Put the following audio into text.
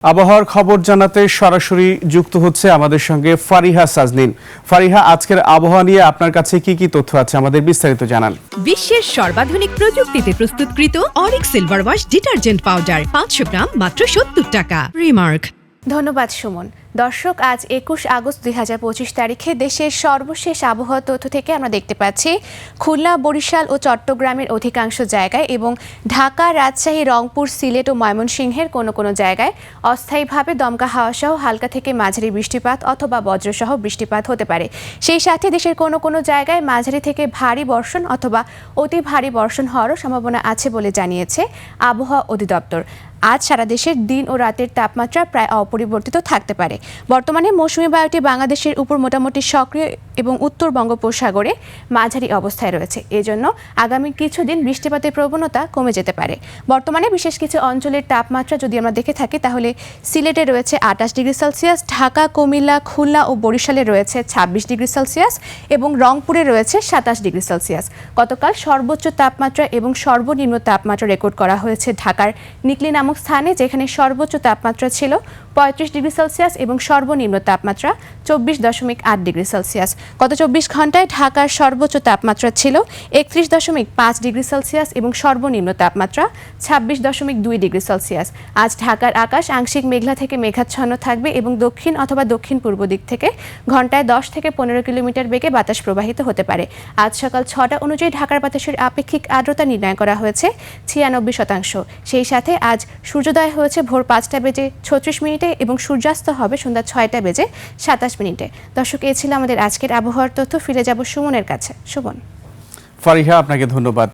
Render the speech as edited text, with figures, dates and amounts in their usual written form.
আবহাওয়ার খবর জানাতে সরাসরি যুক্ত হচ্ছে আমাদের সঙ্গে ফারিহা সাজনিন। ফারিহা, আজকের আবহাওয়া নিয়ে আপনার কাছে কি কি তথ্য আছে আমাদের বিস্তারিত জানান। বিশ্বের সর্বাধুনিক প্রযুক্তিতে প্রস্তুতকৃত Arik silver wash detergent powder 500 গ্রাম মাত্র 70 টাকা। রিমার্ক। ধন্যবাদ সুমন। দর্শক, আজ 21 আগস্ট 2025 তারিখে দেশের সর্বশেষ আবহাওয়া তথ্য থেকে আমরা দেখতে পাচ্ছি খুলনা, বরিশাল ও চট্টগ্রামের অধিকাংশ জায়গায় এবং ঢাকা, রাজশাহী, রংপুর, সিলেট ও ময়মনসিংহের কোনো কোনো জায়গায় অস্থায়ীভাবে দমকা হাওয়া সহ হালকা থেকে মাঝারি বৃষ্টিপাত অথবা বজ্রসহ বৃষ্টিপাত হতে পারে। সেই সাথে দেশের কোনো কোনো জায়গায় মাঝারি থেকে ভারী বর্ষণ অথবা অতি ভারী বর্ষণ হওয়ারও সম্ভাবনা আছে বলে জানিয়েছে আবহাওয়া অধিদপ্তর। আজ সারা দেশের দিন ও রাতের তাপমাত্রা প্রায় অপরিবর্তিত থাকতে পারে। বর্তমানে মৌসুমী বায়ুটি বাংলাদেশের উপর মোটামুটি সক্রিয় এবং উত্তর বঙ্গোপসাগরে মাঝারি অবস্থায় রয়েছে। এজন্য আগামী কিছুদিন বৃষ্টিপাতের প্রবণতা কমে যেতে পারে। বর্তমানে বিশেষ কিছু অঞ্চলের তাপমাত্রা যদি আমরা দেখে থাকি তাহলে সিলেটে রয়েছে 28 ডিগ্রি সেলসিয়াস, ঢাকা, কুমিল্লা, খুলনা ও বরিশালে রয়েছে 26 ডিগ্রি সেলসিয়াস এবং রংপুরে রয়েছে 27 ডিগ্রি সেলসিয়াস। গতকাল সর্বোচ্চ তাপমাত্রা এবং সর্বনিম্ন তাপমাত্রা রেকর্ড করা হয়েছে ঢাকার নিকলি নামক স্থানে, যেখানে সর্বোচ্চ তাপমাত্রা ছিল 35 ডিগ্রি সেলসিয়াস এবং সর্বনিম্ন তাপমাত্রা 24.8 ডিগ্রি সেলসিয়াস। গত 24 ঘন্টায় ঢাকার সর্বোচ্চ তাপমাত্রা ছিল 31.5 ডিগ্রি সেলসিয়াস এবং সর্বনিম্ন তাপমাত্রা 26.2 ডিগ্রি সেলসিয়াস। আজ ঢাকার আকাশ আংশিক মেঘলা থেকে মেঘাচ্ছন্ন থাকবে এবং দক্ষিণ অথবা দক্ষিণ পূর্ব দিক থেকে ঘন্টায় 10 থেকে 15 কিলোমিটার বেগে বাতাস প্রবাহিত হতে পারে। আজ সকাল 6টা অনুযায়ী ঢাকার বাতাসের আপেক্ষিক আর্দ্রতা নির্ণয় করা হয়েছে 96%। সেই সাথে আজ সূর্যোদয় হয়েছে ভোর 5টা বেজে 36 মিনিটে এবং সূর্যাস্ত হবে সন্ধ্যা 6টা বেজে 27 মিনিটে। দর্শক, এ ছিল আমাদের আজকের আবহাওয়ার তথ্য। ফিরে যাব সুমনের কাছে। সুমন। ফারিহা, আপনাকে ধন্যবাদ।